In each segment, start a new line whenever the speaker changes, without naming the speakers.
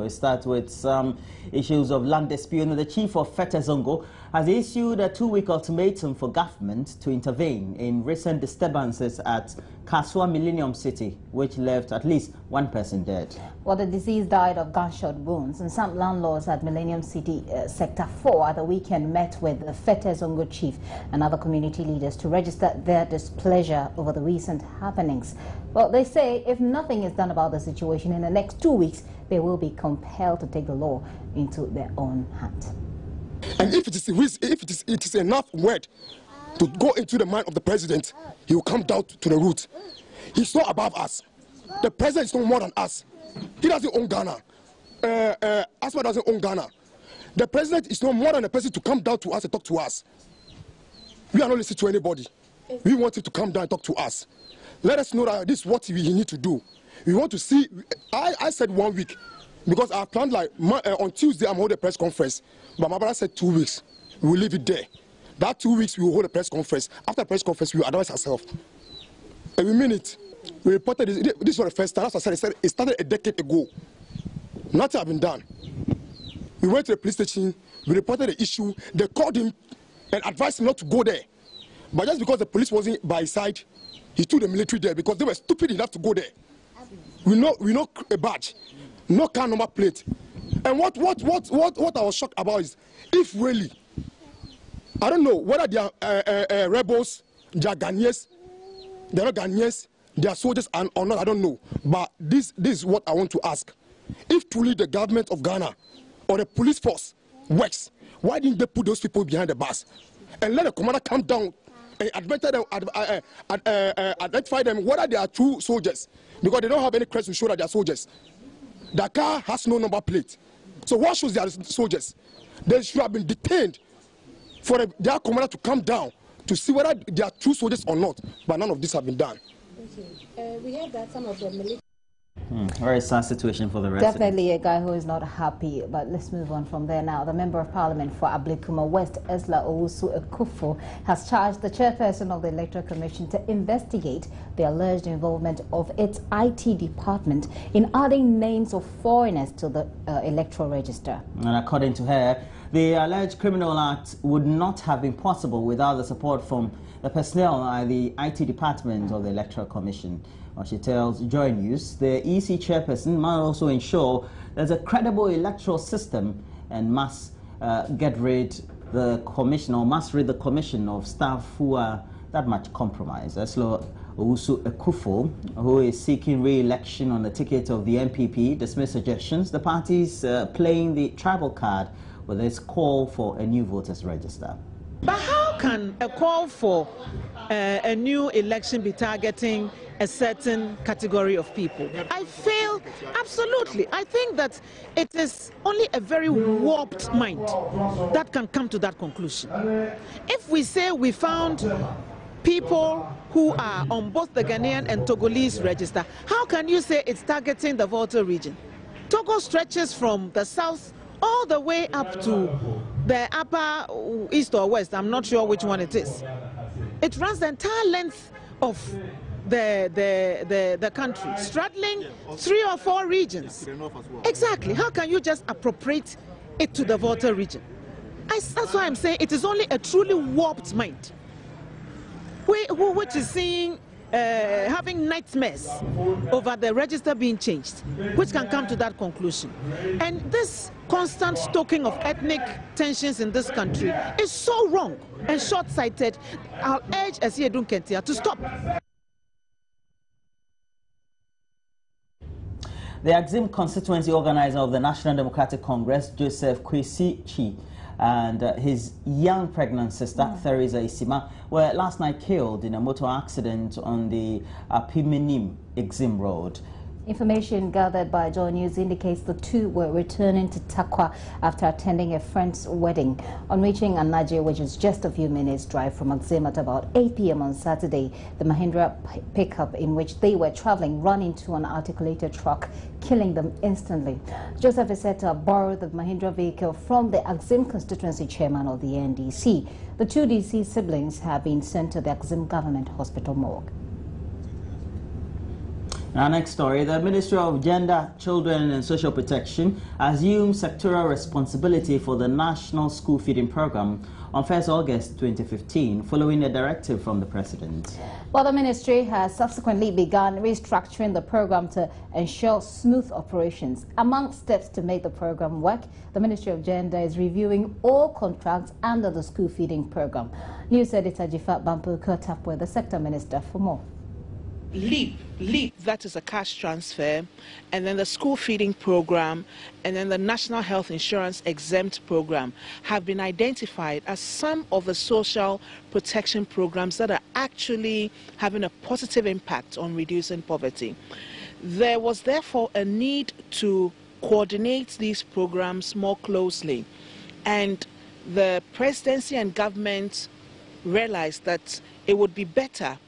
We start with some issues of land dispute. The chief of Fete Zongo has issued a 2-week ultimatum for government to intervene in recent disturbances at Kasua Millennium City, which left at least one person dead.
Well, the deceased died of gunshot wounds, and some landlords at Millennium City Sector 4 at the weekend met with the Fete Zongo chief and other community leaders to register their displeasure over the recent happenings. Well, they say if nothing is done about the situation in the next 2 weeks, they will be compelled to take the law into their own hands.
And if it is enough word to go into the mind of the president, he will come down to the root. He's not above us. The president is no more than us. He doesn't own Ghana. Asma doesn't own Ghana. The president is no more than a person to come down to us and talk to us. We are not listening to anybody. We want him to come down and talk to us. Let us know that this is what we need to do. We want to see. I said 1 week because I planned like on Tuesday I'm holding a press conference, but my brother said 2 weeks. We will leave it there. That 2 weeks we will hold a press conference. After the press conference we will advise ourselves. And we mean it. We reported this was the first time. As I said, it started a decade ago. Nothing has been done. We went to the police station. We reported the issue. They called him and advised him not to go there. But just because the police wasn't by his side, he took the military there because they were stupid enough to go there. We know a badge, no car number plate. And what I was shocked about is if really, I don't know whether they are rebels, they are Ghanaians, they are not Ghanaians, they are soldiers or not, I don't know. But this is what I want to ask. If truly the government of Ghana or the police force works, why didn't they put those people behind the bars and let the commander come down and identify them whether they are true soldiers, because they don't have any crest to show that they are soldiers. The car has no number plate. So what shows they are soldiers? They should have been detained for their commander to come down to see whether they are true soldiers or not. But none of this have been done.
We heard that some of the military.
Very sad situation for the residents.
Definitely a guy who is not happy, but let's move on from there now. The Member of Parliament for Ablekuma West, Esla Owusu Ekufo, has charged the chairperson of the Electoral Commission to investigate the alleged involvement of its IT department in adding names of foreigners to the electoral register. And
according to her, the alleged criminal act would not have been possible without the support from the personnel at the IT department of the Electoral Commission. Well, she tells Joy News the EC chairperson must also ensure there's a credible electoral system and must rid the commission of staff who are that much compromised. Eslo Owusu Ekufo, who is seeking re-election on the ticket of the MPP, dismissed suggestions the party's playing the tribal card with its call for a new voters register.
But how can a call for a new election be targeting a certain category of people? I feel absolutely. I think that it is only a very warped mind that can come to that conclusion. If we say we found people who are on both the Ghanaian and Togolese register, how can you say it's targeting the Volta region? Togo stretches from the south all the way up to the upper east or west. I'm not sure which one it is. It runs the entire length of the country, straddling 3 or 4 regions. Exactly. How can you just appropriate it to the Volta region? That's why I'm saying it is only a truly warped mind, which is seeing having nightmares over the register being changed, which can come to that conclusion. And this constant stoking of ethnic tensions in this country is so wrong and short-sighted. I'll urge Asiedun Kentia to stop.
The Axim constituency organizer of the National Democratic Congress, Joseph Kwesi Chi, and his young pregnant sister, Theresa Isima, were last night killed in a motor accident on the Piminim Exim Road.
Information gathered by Joy News indicates the two were returning to Takwa after attending a friend's wedding. On reaching Anaje, which is just a few minutes' drive from Axim at about 8 p.m. on Saturday, the Mahindra pickup in which they were traveling ran into an articulated truck, killing them instantly. Joseph is said to have borrowed the Mahindra vehicle from the Axim constituency chairman of the NDC. The two DC siblings have been sent to the Axim government hospital morgue.
Our next story, the Ministry of Gender, Children and Social Protection assumed sectoral responsibility for the National School Feeding Program on 1st August 2015, following a directive from the President.
Well, the ministry has subsequently begun restructuring the program to ensure smooth operations. Among steps to make the program work, the Ministry of Gender is reviewing all contracts under the school feeding program. News editor Jifat Bampu caught up with the sector minister for more.
LEAP, that is a cash transfer, and then the school feeding program, and then the National Health Insurance Exempt program have been identified as some of the social protection programs that are actually having a positive impact on reducing poverty. There was therefore a need to coordinate these programs more closely, and the presidency and government realized that it would be better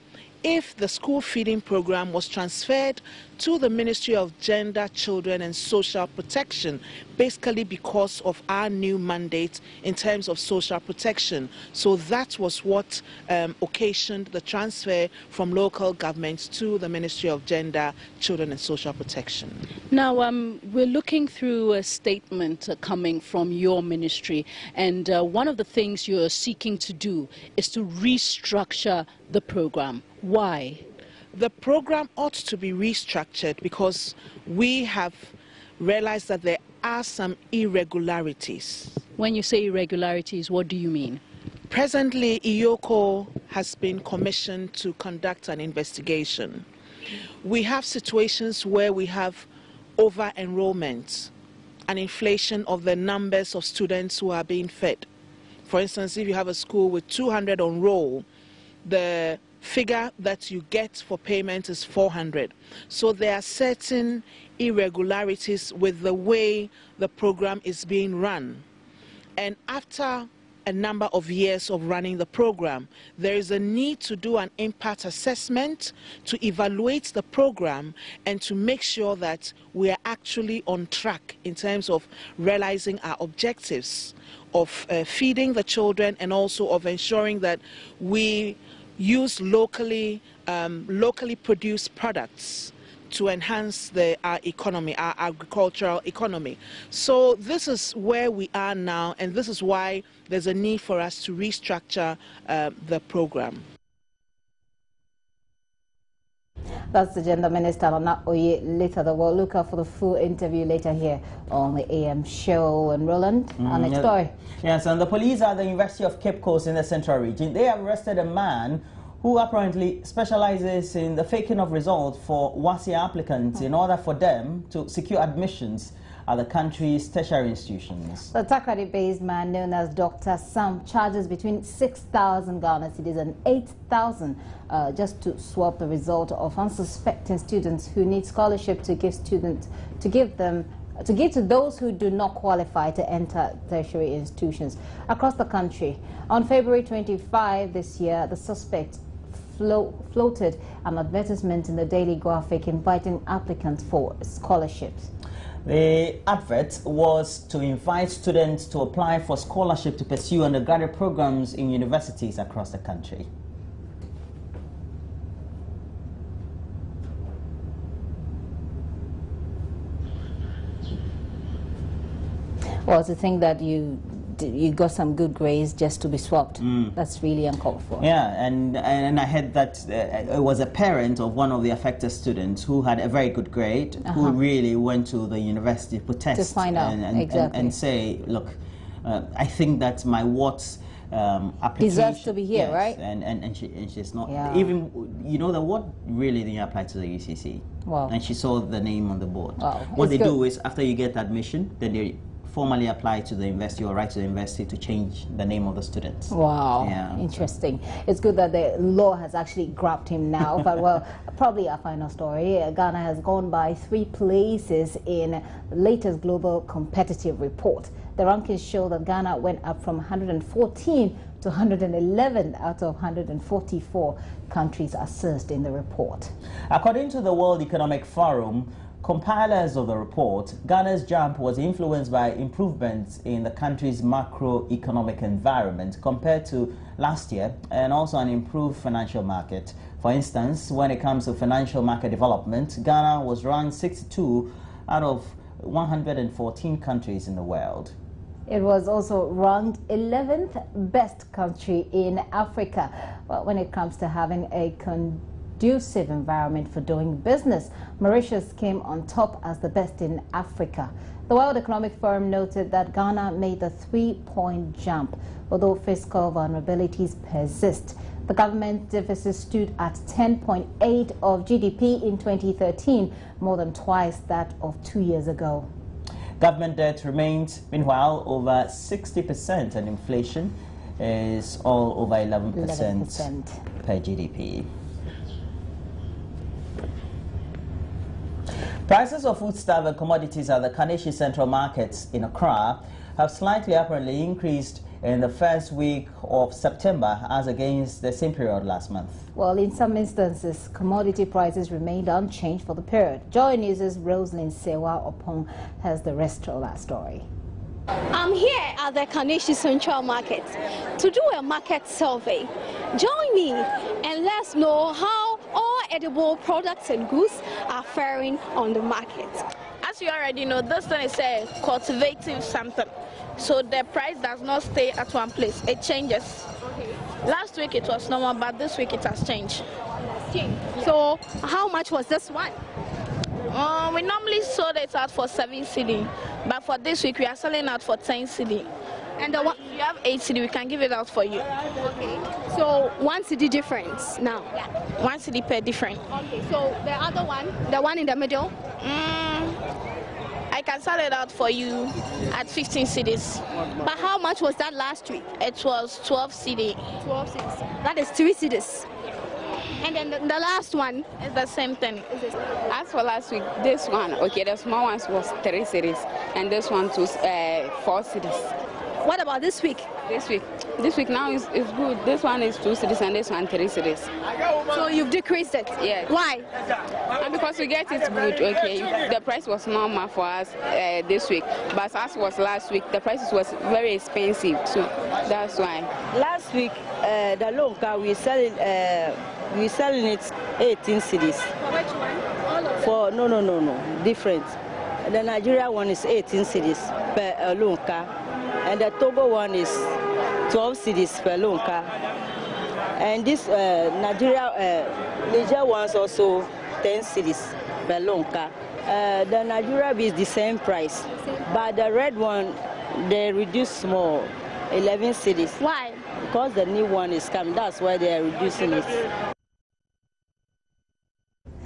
if the school feeding program was transferred to the Ministry of Gender, Children and Social Protection, basically because of our new mandate in terms of social protection. So that was what occasioned the transfer from local governments to the Ministry of Gender, Children and Social Protection.
Now, we're looking through a statement coming from your ministry, and one of the things you're seeking to do is to restructure the program. Why?
The program ought to be restructured because we have realized that there are some irregularities.
When you say irregularities, what do you mean?
Presently, IOCO has been commissioned to conduct an investigation. We have situations where we have over-enrollment, an inflation of the numbers of students who are being fed. For instance, if you have a school with 200 on roll, the figure that you get for payment is 400. So there are certain irregularities with the way the program is being run. And after a number of years of running the program, there is a need to do an impact assessment to evaluate the program and to make sure that we are actually on track in terms of realizing our objectives of feeding the children and also of ensuring that we use locally produced products to enhance our economy, our agricultural economy. So this is where we are now, and this is why there's a need for us to restructure the program.
That's the Gender Minister, Nana Oye. Later, we'll look out for the full interview later here on the AM show. And Roland, our next story.
Yes, and the police at the University of Cape Coast in the Central Region, they have arrested a man who apparently specializes in the faking of results for WASSCE applicants in order for them to secure admissions at the country's tertiary institutions.
The Takrady-based man known as Dr. Sam charges between 6,000 Ghana cedis and 8,000 just to swap the result of unsuspecting students who need scholarship to give to those who do not qualify to enter tertiary institutions across the country. On February 25 this year, the suspect floated an advertisement in the Daily Graphic inviting applicants for scholarships.
The advert was to invite students to apply for scholarship to pursue undergraduate programs in universities across the country.
Well, to think that you got some good grades just to be swapped, that's really uncalled for.
Yeah, and I heard that it was a parent of one of the affected students who had a very good grade, who really went to the university to protest
to find out
and say, look, I think that my WATS application
deserves to be here,
yes,
right?
And she's not
even,
you know, the WAT really didn't apply to the UCC.
Wow.
And she saw the name on the board.
Wow.
What they do is after you get admission, then they formally apply to the university or write to the university to change the name of the students.
Wow,
yeah,
interesting. It's good that the law has actually grabbed him now, but well, probably our final story. Ghana has gone by 3 places in the latest global competitive report. The rankings show that Ghana went up from 114 to 111 out of 144 countries assessed in the report.
According to the World Economic Forum, compilers of the report, Ghana's jump was influenced by improvements in the country's macroeconomic environment compared to last year, and also an improved financial market. For instance, when it comes to financial market development, Ghana was ranked 62 out of 114 countries in the world.
It was also ranked 11th best country in Africa. But when it comes to having a conducive environment for doing business, Mauritius came on top as the best in Africa. The World Economic Forum noted that Ghana made the 3-point jump, although fiscal vulnerabilities persist. The government deficit stood at 10.8% of GDP in 2013, more than twice that of 2 years ago.
Government debt remains, meanwhile, over 60%, and inflation is all over 11% per GDP. Prices of foodstuff and commodities at the Kaneshie Central Markets in Accra have slightly apparently increased in the first week of September as against the same period last month.
Well, in some instances, commodity prices remained unchanged for the period. Joy News' Rosalind Sewa Opong has the rest of that story.
I'm here at the Kaneshie Central Market to do a market survey. Join me and let's know how all edible products and goods are faring on the market.
As you already know, this one is a cultivative something. So the price does not stay at one place. It changes. Okay. Last week it was normal, but this week it has changed.
Yeah. So how much was this one?
We normally sold it out for 7 cedi, but for this week we are selling out for 10 cedi.
And the one,
if you have 8 cedi, we can give it out for you.
Okay. So 1 cedi difference now.
Yeah. 1 cedi per different.
Okay. So the other one, the one in the middle.
I can sell it out for you at 15 cedis.
But how much was that last week?
It was 12 cedi.
12 cedis. That is 3 cedis. And then the last one
is the same thing.
As for last week, this one, okay, the small ones was 3 cedis, and this one was 4 cedis.
What about this week?
This week now is good. This one is 2 cedis and this one 3 cedis.
So you've decreased it?
Yes.
Why?
And because we get it good, okay. The price was normal for us this week, but as was last week, the prices was very expensive, so that's why.
Last week, the lonka we selling it 18 cedis.
For which one? All of them?
For no, different. The Nigeria one is 18 cedis per lonka. And the Togo one is 12 cedis per lonka. And this Niger one's also 10 cedis per lonka. The Nigeria is the same price, but the red one, they reduce small, 11 cedis.
Why?
Because the new one is coming, that's why they are reducing it.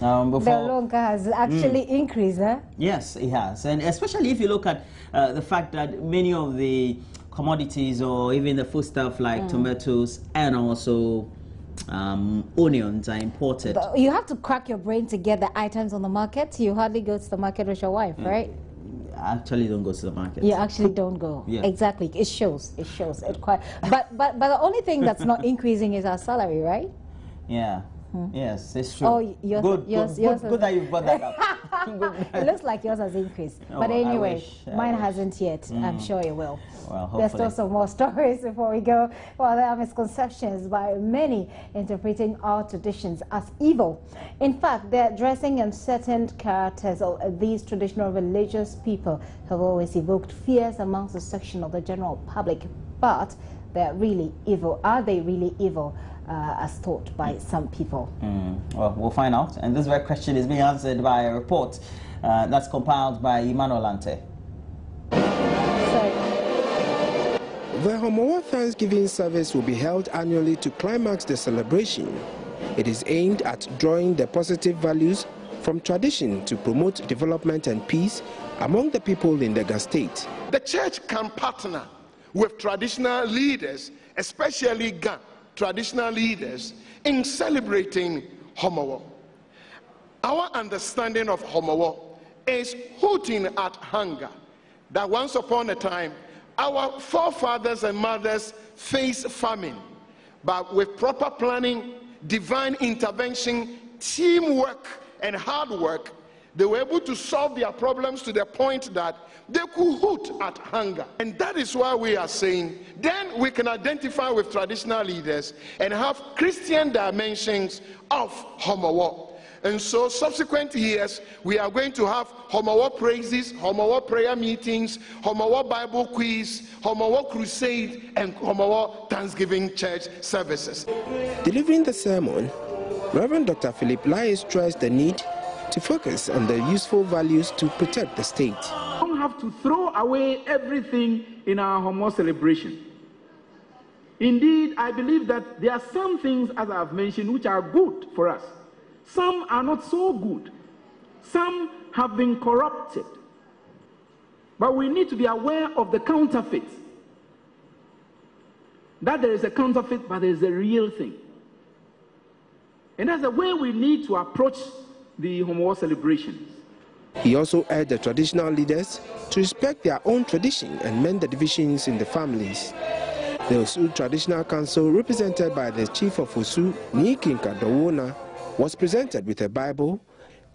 The lonka has actually increased, huh?
Yes, it has. And especially if you look at the fact that many of the commodities or even the foodstuff like tomatoes and also onions are imported.
But you have to crack your brain to get the items on the market. You hardly go to the market with your wife, right?
I actually don't go to the market.
You actually don't go. Yeah. Exactly. It shows. It shows. It quite. But the only thing that's not increasing is our salary, right?
Yeah. Yes, it's true.
Oh, yours,
good that you brought that up.
It looks like yours has increased.
Oh,
but anyway, mine
wish.
hasn't yet. I'm sure it will.
Well, hopefully.
There's still some more stories before we go. Well, there are misconceptions by many interpreting our traditions as evil. In fact, they're addressing uncertain characters of these traditional religious people have always evoked fears amongst a section of the general public. But they're really evil. Are they really evil? As thought by some people.
Well, we'll find out. And this very question is being answered by a report that's compiled by emmanuel.atani.
The Homowa Thanksgiving service will be held annually to climax the celebration. It is aimed at drawing the positive values from tradition to promote development and peace among the people in the Ga State.
The church can partner with traditional leaders, especially Ga traditional leaders, in celebrating Homowo. Our understanding of Homowo is hooting at hunger, that once upon a time our forefathers and mothers faced famine, but with proper planning, divine intervention, teamwork and hard work, They were able to solve their problems to the point that they could hoot at hunger. And that is why we are saying, then we can identify with traditional leaders and have Christian dimensions of Homowo. And so subsequent years, we are going to have Homowo praises, Homowo prayer meetings, Homowo Bible quiz, Homowo crusade, and Homowo Thanksgiving church services.
Delivering the sermon, Reverend Dr. Philip Lai stressed the need to focus on the useful values to protect the state.
We don't have to throw away everything in our Homo celebration. Indeed, I believe that there are some things, as I have mentioned, which are good for us. Some are not so good. Some have been corrupted. But we need to be aware of the counterfeit. That there is a counterfeit, but there is a real thing. And that's the way we need to approach the Homowo celebrations.
He also urged the traditional leaders to respect their own tradition and mend the divisions in the families. The Osu Traditional Council, represented by the Chief of Osu, Nikinka Dowona, was presented with a Bible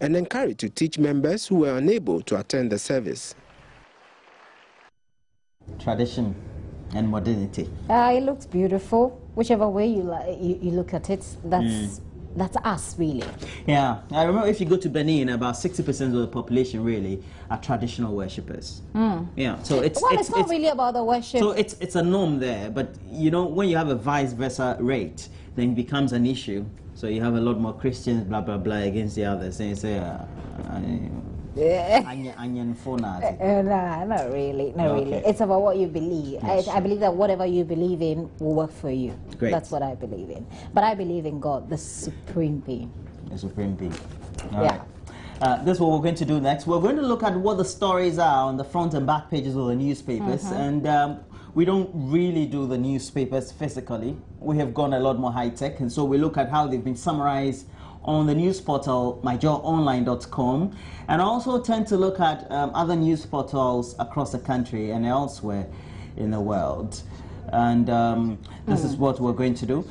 and encouraged to teach members who were unable to attend the service.
Tradition and modernity.
It looks beautiful. Whichever way you look at it, that's us, really.
Yeah, I remember if you go to Benin, about 60% of the population really are traditional worshippers. Yeah, so it's
not really about the worship.
So it's a norm there, but you know, when you have a vice versa rate, then it becomes an issue. So you have a lot more Christians, blah blah blah, against the others, and you say,
nah, not really, not really. It's about what you believe. Yes, I believe that whatever you believe in will work for you.
Great.
That's what I believe in. But I believe in God, the supreme being.
The supreme being. All right. This is what we're going to do next. We're going to look at what the stories are on the front and back pages of the newspapers. And we don't really do the newspapers physically. We have gone a lot more high-tech. And so we look at how they've been summarized on the news portal, myjoyonline.com, and also tend to look at other news portals across the country and elsewhere in the world. And this is what we're going to do.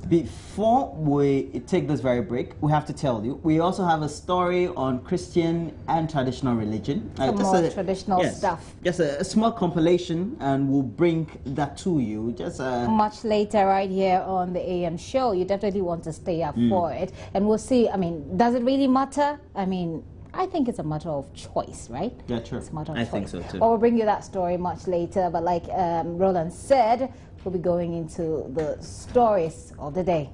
Before we take this very break, we have to tell you, we also have a story on Christian and traditional religion.
More traditional stuff.
Just a small compilation, and we'll bring that to you. Just
much later right here on the AM show. You definitely want to stay up for it. And we'll see, I mean, does it really matter? I mean, I think it's a matter of choice, right?
Yeah, true.
It's a matter of
I
choice.
think so too.
Well, we'll bring you that story much later, but like Roland said, we'll be going into the stories of the day.